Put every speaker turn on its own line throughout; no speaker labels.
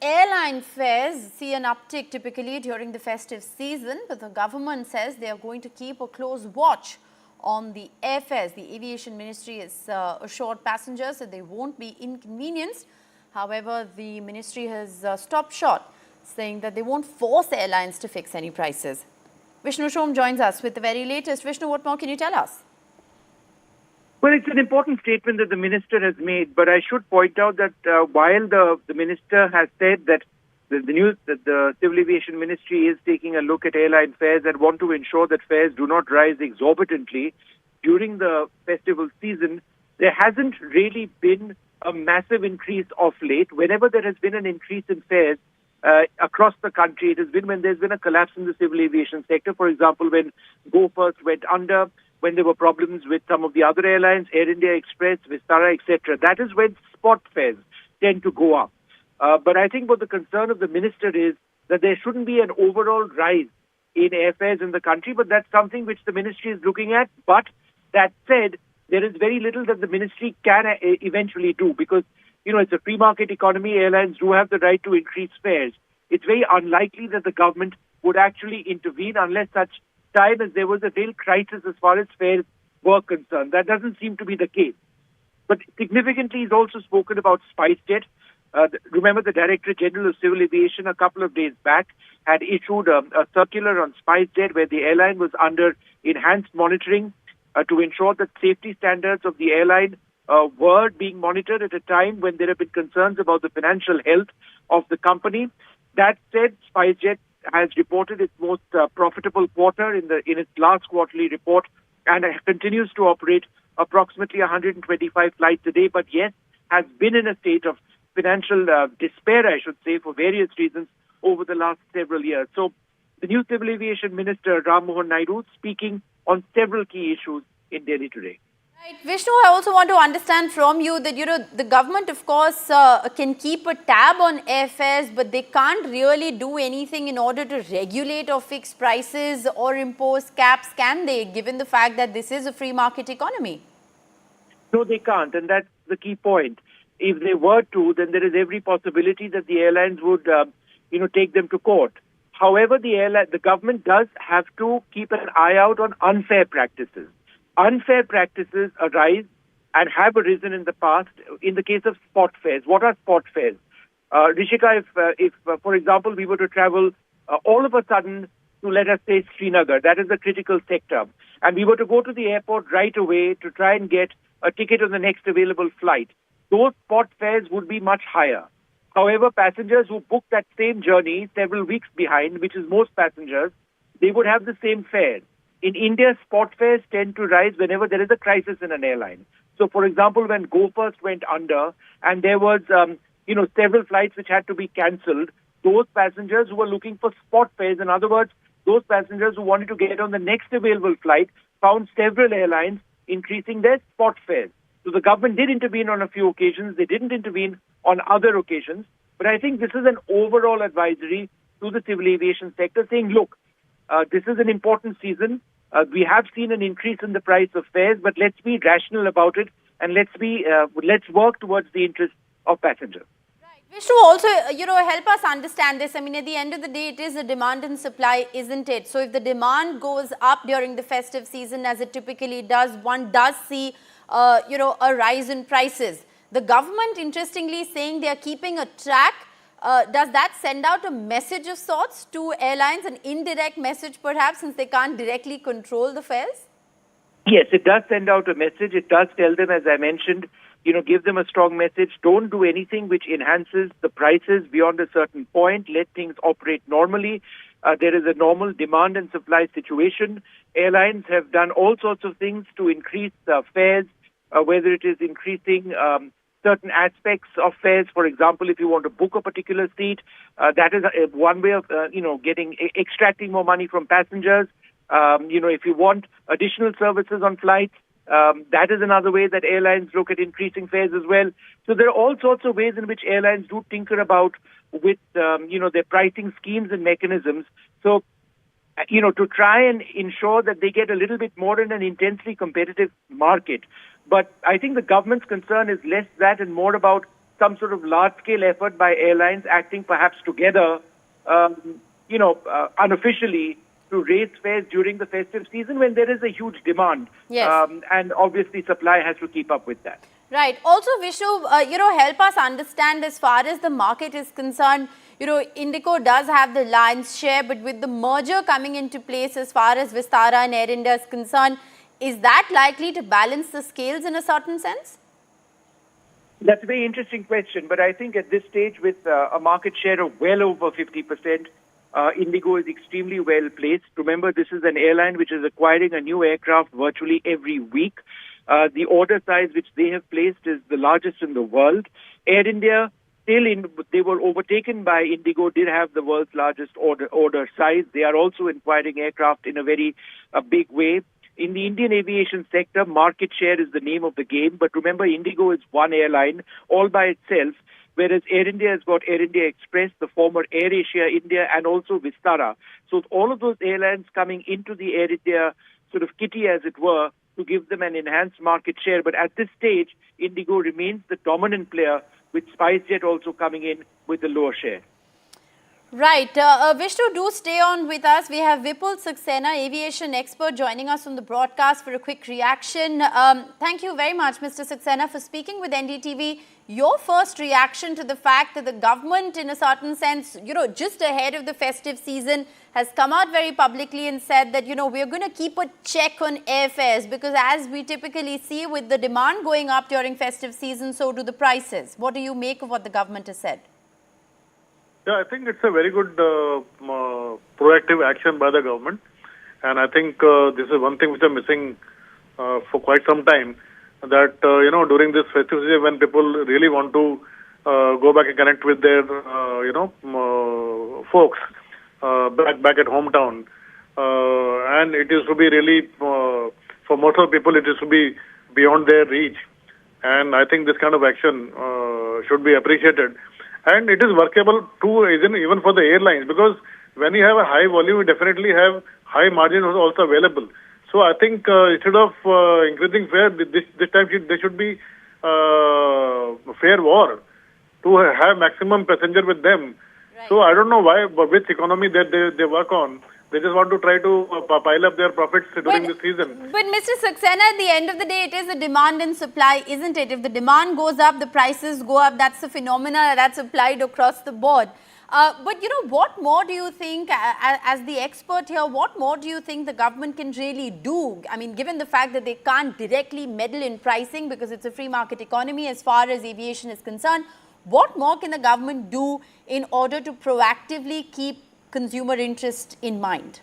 Airline fares see an uptick typically during the festive season, but the government says they are going to keep a close watch on the airfares. The Aviation Ministry has assured passengers that they won't be inconvenienced. However, the ministry has stopped short, saying that they won't force airlines to fix any prices. Vishnu Shom joins us with the very latest. Vishnu, what more can you tell us?
Well, it's an important statement that the minister has made, but I should point out that while the minister has said that the Civil Aviation Ministry is taking a look at airline fares and want to ensure that fares do not rise exorbitantly during the festival season, there hasn't really been a massive increase of late. Whenever there has been an increase in fares across the country, it has been when there's been a collapse in the civil aviation sector. For example, when Go First went under, when there were problems with some of the other airlines, Air India Express, Vistara, etc. That is when spot fares tend to go up. But I think what the concern of the minister is that there shouldn't be an overall rise in airfares in the country, but that's something which the ministry is looking at. But that said, there is very little that the ministry can eventually do because, it's a free market economy. Airlines do have the right to increase fares. It's very unlikely that the government would actually intervene unless such time as there was a real crisis as far as fares were concerned. That doesn't seem to be the case. But significantly, he's also spoken about SpiceJet. Remember, the Director General of Civil Aviation a couple of days back had issued a circular on SpiceJet where the airline was under enhanced monitoring to ensure that safety standards of the airline were being monitored at a time when there have been concerns about the financial health of the company. That said, SpiceJet has reported its most profitable quarter in its last quarterly report and continues to operate approximately 125 flights a day, but yes, has been in a state of financial despair, I should say, for various reasons over the last several years. So the new Civil Aviation Minister, Ram Mohan Naidu, speaking on several key issues in Delhi today.
Right. Vishnu, I also want to understand from you that, the government, of course, can keep a tab on airfares, but they can't really do anything in order to regulate or fix prices or impose caps, can they, given the fact that this is a free market economy?
No, they can't, and that's the key point. If they were to, then there is every possibility that the airlines would, take them to court. However, the government does have to keep an eye out on unfair practices. Unfair practices arise and have arisen in the past in the case of spot fares. What are spot fares? Rishika, if for example, we were to travel all of a sudden to, let us say, Srinagar, that is the critical sector, and we were to go to the airport right away to try and get a ticket on the next available flight, those spot fares would be much higher. However, passengers who book that same journey several weeks behind, which is most passengers, they would have the same fare. In India, spot fares tend to rise whenever there is a crisis in an airline. So, for example, when Go First went under and there was, several flights which had to be cancelled, those passengers who were looking for spot fares, in other words, those passengers who wanted to get on the next available flight, found several airlines increasing their spot fares. So the government did intervene on a few occasions. They didn't intervene on other occasions. But I think this is an overall advisory to the civil aviation sector saying, look, this is an important season. We have seen an increase in the price of fares, but let's be rational about it and let's work towards the interest of passengers.
Right. Vishnu, also, help us understand this. I mean, at the end of the day, it is a demand and supply, isn't it? So if the demand goes up during the festive season, as it typically does, one does see, a rise in prices. The government, interestingly, saying they are keeping a track. Does that send out a message of sorts to airlines, an indirect message perhaps, since they can't directly control the fares?
Yes, it does send out a message. It does tell them, as I mentioned, give them a strong message. Don't do anything which enhances the prices beyond a certain point. Let things operate normally. There is a normal demand and supply situation. Airlines have done all sorts of things to increase fares, whether it is increasing certain aspects of fares. For example, if you want to book a particular seat, that is one way of, extracting more money from passengers. If you want additional services on flights, that is another way that airlines look at increasing fares as well. So there are all sorts of ways in which airlines do tinker about with, their pricing schemes and mechanisms. So, to try and ensure that they get a little bit more in an intensely competitive market. But I think the government's concern is less that and more about some sort of large-scale effort by airlines acting perhaps together, unofficially to raise fares during the festive season when there is a huge demand.
Yes.
And obviously supply has to keep up with that.
Right. Also, Vishnu, help us understand as far as the market is concerned. Indigo does have the lion's share, but with the merger coming into place as far as Vistara and Air India is concerned, is that likely to balance the scales in a certain sense?
That's a very interesting question, but I think at this stage, with a market share of well over 50%, Indigo is extremely well placed. Remember, this is an airline which is acquiring a new aircraft virtually every week. The order size which they have placed is the largest in the world. Air India, they were overtaken by Indigo, did have the world's largest order size. They are also acquiring aircraft in a very big way. In the Indian aviation sector, market share is the name of the game. But remember, Indigo is one airline all by itself, whereas Air India has got Air India Express, the former Air Asia India, and also Vistara. So all of those airlines coming into the Air India sort of kitty, as it were, to give them an enhanced market share. But at this stage, Indigo remains the dominant player, with SpiceJet also coming in with a lower share.
Right. Vishnu, do stay on with us. We have Vipul Saxena, aviation expert, joining us on the broadcast for a quick reaction. Thank you very much, Mr. Saxena, for speaking with NDTV. Your first reaction to the fact that the government, in a certain sense, just ahead of the festive season, has come out very publicly and said that, we're going to keep a check on airfares, because as we typically see with the demand going up during festive season, so do the prices. What do you make of what the government has said?
Yeah, I think it's a very good proactive action by the government. And I think this is one thing which is missing for quite some time, that, during this festive season when people really want to go back and connect with their, folks back at hometown. And it is to be really, for most of the people, it is to be beyond their reach. And I think this kind of action should be appreciated. And it is workable too, even for the airlines, because when you have a high volume, you definitely have high margins also available. So I think instead of increasing fare, this time there should be fare war to have maximum passenger with them. Right. So I don't know which economy that they work on. They just want to try to pile up their profits during the season.
But Mr. Saxena, at the end of the day, it is the demand and supply, isn't it? If the demand goes up, the prices go up. That's the phenomena that's applied across the board. But, what more do you think, as the expert here, what more do you think the government can really do? I mean, given the fact that they can't directly meddle in pricing because it's a free market economy as far as aviation is concerned, what more can the government do in order to proactively keep consumer interest in mind?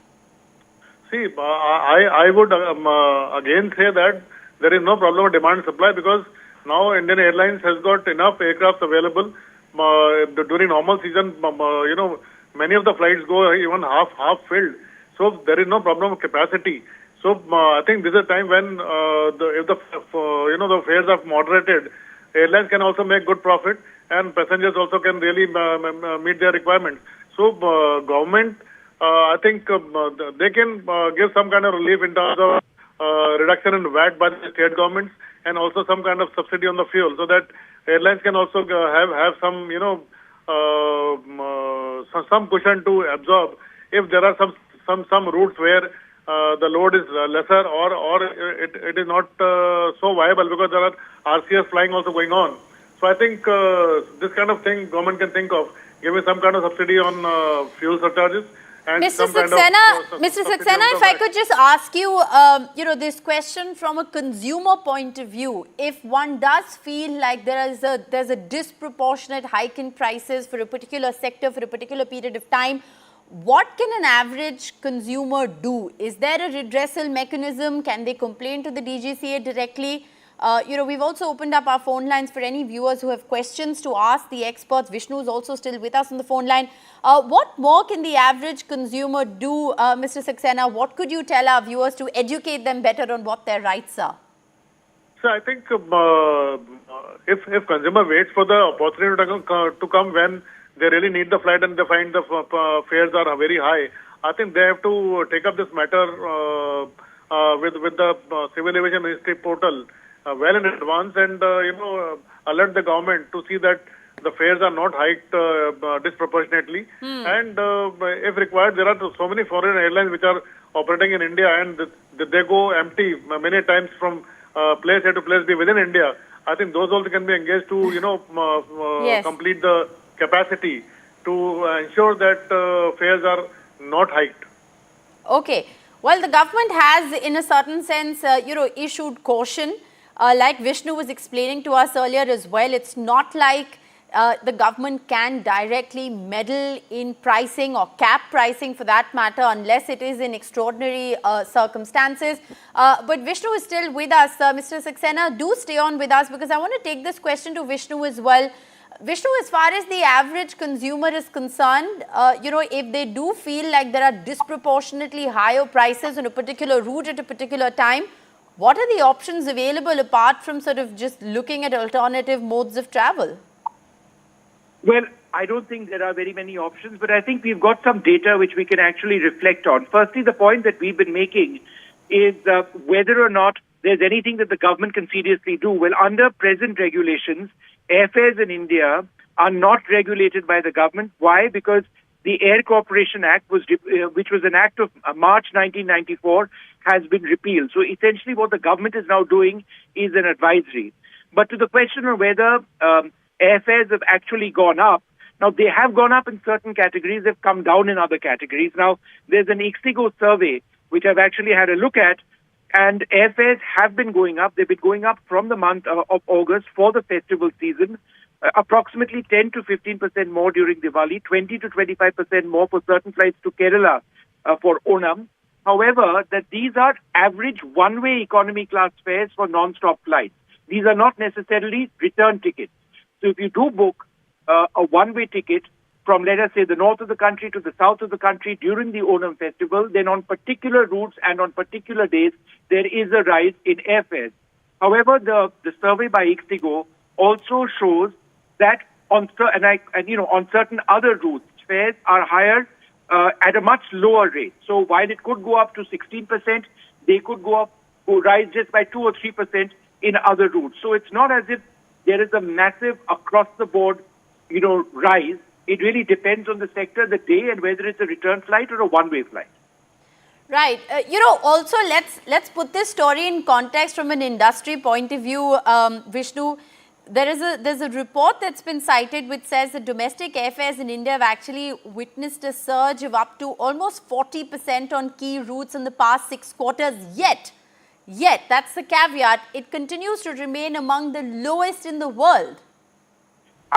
See, I would again say that there is no problem with demand and supply, because now Indian Airlines has got enough aircraft available. During normal season, many of the flights go even half filled. So there is no problem of capacity. So I think this is a time when if the fares are moderated, airlines can also make good profit, and passengers also can really meet their requirements. So government, I think they can give some kind of relief in terms of reduction in VAT by the state governments, and also some kind of subsidy on the fuel, so that airlines can also have some some cushion to absorb if there are some routes where the load is lesser, or it is not so viable because there are RCS flying also going on. So I think this kind of thing government can think of, giving some kind of subsidy on fuel surcharges. And
Mr. Saxena, if I could just ask you, this question from a consumer point of view. If one does feel like there's a disproportionate hike in prices for a particular sector for a particular period of time, what can an average consumer do? Is there a redressal mechanism? Can they complain to the DGCA directly? We've also opened up our phone lines for any viewers who have questions to ask the experts. Vishnu is also still with us on the phone line. What more can the average consumer do, Mr. Saxena? What could you tell our viewers to educate them better on what their rights are?
So I think if consumer waits for the opportunity to come when they really need the flight and they find the fares are very high, I think they have to take up this matter with the Civil Aviation Ministry portal. well in advance and alert the government to see that the fares are not hiked disproportionately. And if required, there are so many foreign airlines which are operating in India and they go empty many times from place A to place B within India. I think those also can be engaged to
Yes.
complete the capacity to ensure that fares are not hiked.
Okay. Well, the government has, in a certain sense, issued caution. Like Vishnu was explaining to us earlier as well, it's not like the government can directly meddle in pricing or cap pricing for that matter, unless it is in extraordinary circumstances. But Vishnu is still with us. Mr. Saxena, do stay on with us because I want to take this question to Vishnu as well. Vishnu, as far as the average consumer is concerned, if they do feel like there are disproportionately higher prices on a particular route at a particular time, what are the options available apart from sort of just looking at alternative modes of travel?
Well, I don't think there are very many options, but I think we've got some data which we can actually reflect on. Firstly, the point that we've been making is whether or not there's anything that the government can seriously do. Well, under present regulations, airfares in India are not regulated by the government. Why? Because the Air Corporation Act, which was an act of March 1994, has been repealed. So essentially what the government is now doing is an advisory. But to the question of whether airfares have actually gone up, now they have gone up in certain categories, they've come down in other categories. Now there's an Ixigo survey which I've actually had a look at, and airfares have been going up. They've been going up from the month of August for the festival season, approximately 10 to 15% more during Diwali, 20 to 25% more for certain flights to Kerala for Onam. However, that these are average one-way economy class fares for non-stop flights. These are not necessarily return tickets. So if you do book a one-way ticket from, let us say, the north of the country to the south of the country during the Onam festival, then on particular routes and on particular days, there is a rise in airfares. However, the survey by Ixigo also shows that on certain other routes, fares are higher at a much lower rate. So while it could go up to 16%, they could rise just by 2 or 3% in other routes. So it's not as if there is a massive across-the-board, rise. It really depends on the sector, the day, and whether it's a return flight or a one-way flight.
Right. Also let's put this story in context from an industry point of view, Vishnu. There's a report that's been cited which says that domestic airfares in India have actually witnessed a surge of up to almost 40% on key routes in the past 6 quarters. Yet, that's the caveat, it continues to remain among the lowest in the world.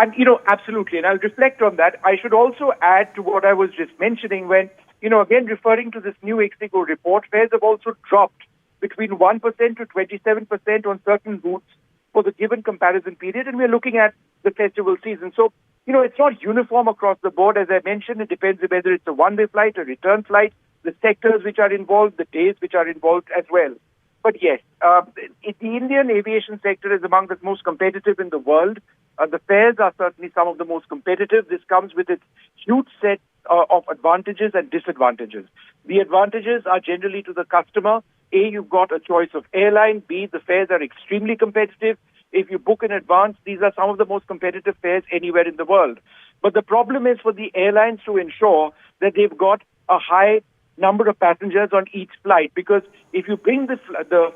And, absolutely. And I'll reflect on that. I should also add to what I was just mentioning when, again, referring to this new Ixigo report, fares have also dropped between 1% to 27% on certain routes for the given comparison period. And we're looking at the festival season. So, it's not uniform across the board. As I mentioned, it depends whether it's a one-way flight, a return flight, the sectors which are involved, the days which are involved as well. But yes, the Indian aviation sector is among the most competitive in the world. The fares are certainly some of the most competitive. This comes with its huge set of advantages and disadvantages. The advantages are generally to the customer. A, you've got a choice of airline. B, the fares are extremely competitive. If you book in advance, these are some of the most competitive fares anywhere in the world. But the problem is for the airlines to ensure that they've got a high number of passengers on each flight, because if you bring the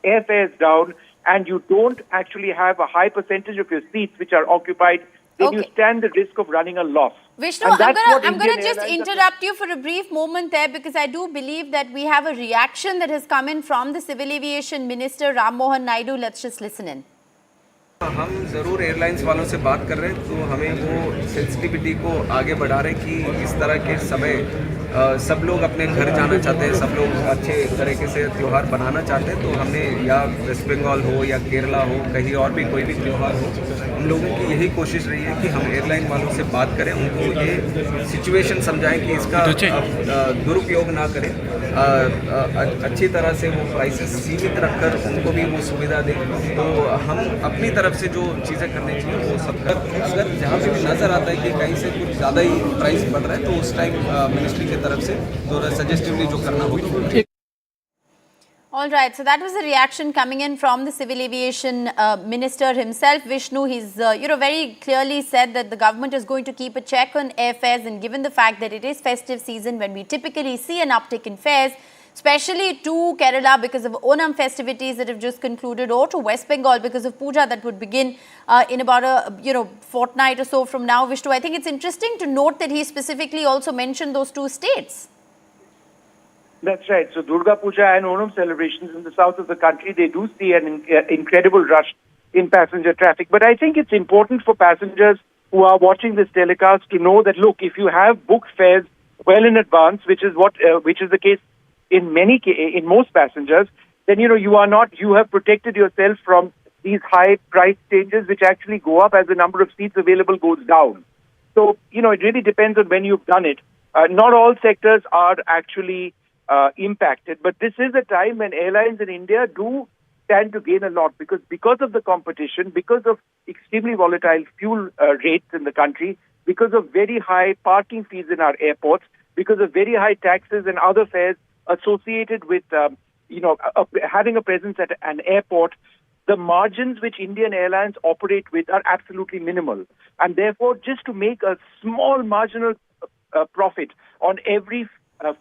airfares down and you don't actually have a high percentage of your seats which are occupied, then you stand the risk of running a loss.
Vishnu, I'm going to just interrupt you for a brief moment there, because I do believe that we have a reaction that has come in from the Civil Aviation Minister Ram Mohan Naidu. Let's just listen in.
हम ज़रूर airlines वालों से बात कर रहे हैं, तो हमें वो सेंसिटिविटी को आगे बढ़ा रहे हैं कि इस तरह के समय सब लोग अपने घर जाना चाहते हैं, सब लोग अच्छे तरीके से त्यौहार बनाना चाहते हैं। तो हमने या वेस्ट बंगाल हो या केरला हो, कहीं और भी कोई भी त्यौहार हो, हम लोगों की यही कोशिश रही है कि हम एयरलाइन वालों से बात करें, उनको ये सिचुएशन समझाएं कि इसका दुरुपयोग ना करें, अच्छी तरह से वो प्राइसेस सीमित रखकर उनको भी वो सुविधा दें। तो हम अपनी तरफ से जो चीज़ें करनी चाहिए वो सब कर, अगर जहाँ पे भी नज़र आता है कि कहीं से कुछ ज़्यादा ही प्राइस बढ़ रहा है, तो उस टाइम मिनिस्ट्री की तरफ से थोड़ा सजेस्टिवली जो करना होगा।
All right, so that was a reaction coming in from the Civil Aviation Minister himself, Vishnu. He's, very clearly said that the government is going to keep a check on airfares, and given the fact that it is festive season when we typically see an uptick in fares, especially to Kerala because of Onam festivities that have just concluded, or to West Bengal because of Puja that would begin in about a fortnight or so from now. Vishnu, I think it's interesting to note that he specifically also mentioned those two states.
That's right. So Durga Puja and Onam celebrations in the south of the country, they do see an incredible rush in passenger traffic. But I think it's important for passengers who are watching this telecast to know that, look, if you have booked fares well in advance, which is the case in most passengers, then you have protected yourself from these high price changes, which actually go up as the number of seats available goes down. So it really depends on when you've done it. Not all sectors are actually impacted, but this is a time when airlines in India do stand to gain a lot because of the competition, because of extremely volatile fuel rates in the country, because of very high parking fees in our airports, because of very high taxes and other fares associated with having a presence at an airport. The margins which Indian airlines operate with are absolutely minimal, and therefore just to make a small marginal profit on every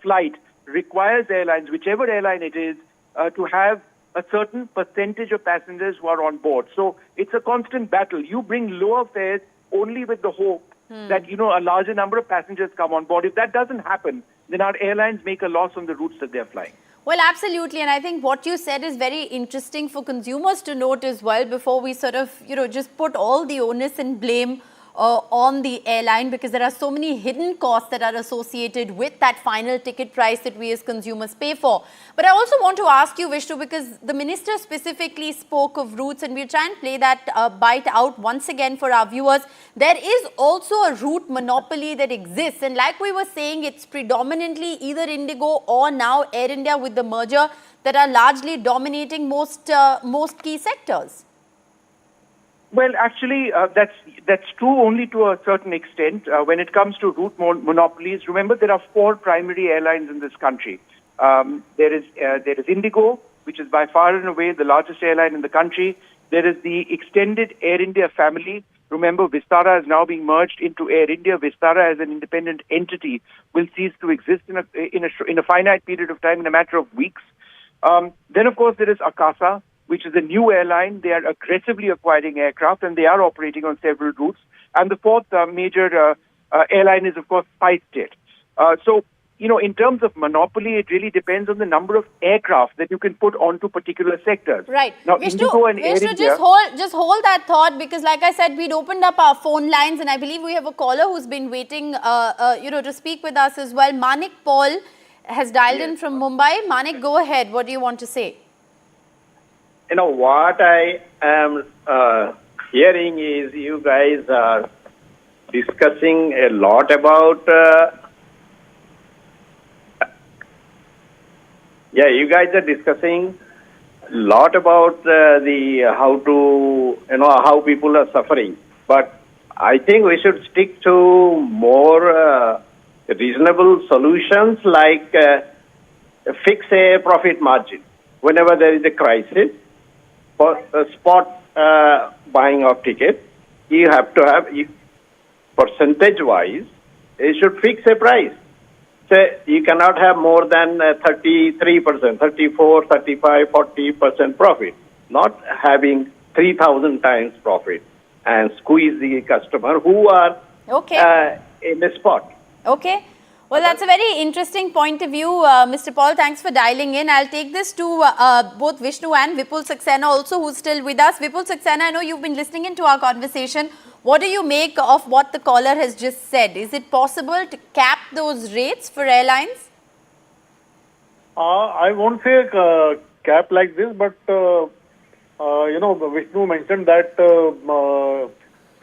flight requires airlines, whichever airline it is, to have a certain percentage of passengers who are on board. So it's a constant battle. You bring lower fares only with the hope that, a larger number of passengers come on board. If that doesn't happen, then our airlines make a loss on the routes that they're flying.
Well, absolutely. And I think what you said is very interesting for consumers to note as well before we sort of, just put all the onus and blame on the airline, because there are so many hidden costs that are associated with that final ticket price that we as consumers pay for. But I also want to ask you, Vishnu, because the minister specifically spoke of routes, and we'll try and play that bite out once again for our viewers. There is also a route monopoly that exists, and like we were saying, it's predominantly either Indigo or now Air India with the merger that are largely dominating most key sectors.
Well, actually, that's true only to a certain extent. When it comes to route monopolies, remember there are 4 primary airlines in this country. There is Indigo, which is by far and away the largest airline in the country. There is the extended Air India family. Remember, Vistara is now being merged into Air India. Vistara, as an independent entity, will cease to exist in a finite period of time, in a matter of weeks. Then, of course, there is Akasa, which is a new airline. They are aggressively acquiring aircraft, and they are operating on several routes. And the 4th major airline is, of course, SpiceJet. So, in terms of monopoly, it really depends on the number of aircraft that you can put onto particular sectors.
Right.
Now,
Vishnu,
Indigo and Air India,
just hold that thought, because like I said, we'd opened up our phone lines, and I believe we have a caller who's been waiting, to speak with us as well. Manik Paul has dialed in from Mumbai. Manik, go ahead. What do you want to say?
What I am hearing is you guys are discussing a lot about, you guys are discussing a lot about how people are suffering. But I think we should stick to more reasonable solutions, like fix a profit margin whenever there is a crisis. For spot buying of tickets, you have to have, percentage-wise, you should fix a price. So you cannot have more than 33%, 34, 35, 40% profit. Not having 3,000 times profit and squeeze the customer who are in the spot.
Okay. Well, that's a very interesting point of view, Mr. Paul. Thanks for dialing in. I'll take this to both Vishnu and Vipul Saxena also, who's still with us. Vipul Saxena, I know you've been listening into our conversation. What do you make of what the caller has just said? Is it possible to cap those rates for airlines?
I won't say cap like this, but Vishnu mentioned that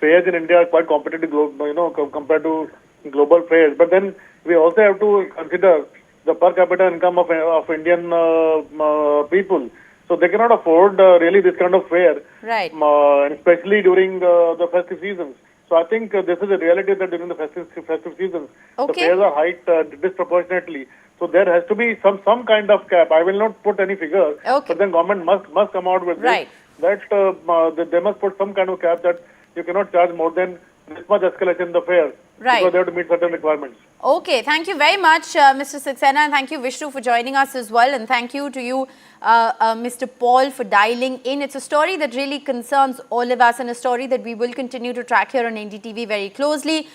fares in India are quite competitive, compared to global fares. But then we also have to consider the per capita income of Indian people. So they cannot afford really this kind of fare,
right?
Especially during the festive seasons. So I think this is a reality that during the festive seasons, the fares are hiked disproportionately. So there has to be some kind of cap. I will not put any figure,
Okay.
but then government must come out with
Right.
this, that they must put some kind of cap that you cannot charge more than this much escalation in the fare,
Right.
because they have to meet certain requirements.
Okay, thank you very much, Mr. Saxena, and thank you, Vishnu, for joining us as well, and thank you to you, Mr. Paul, for dialing in. It's a story that really concerns all of us, and a story that we will continue to track here on NDTV very closely.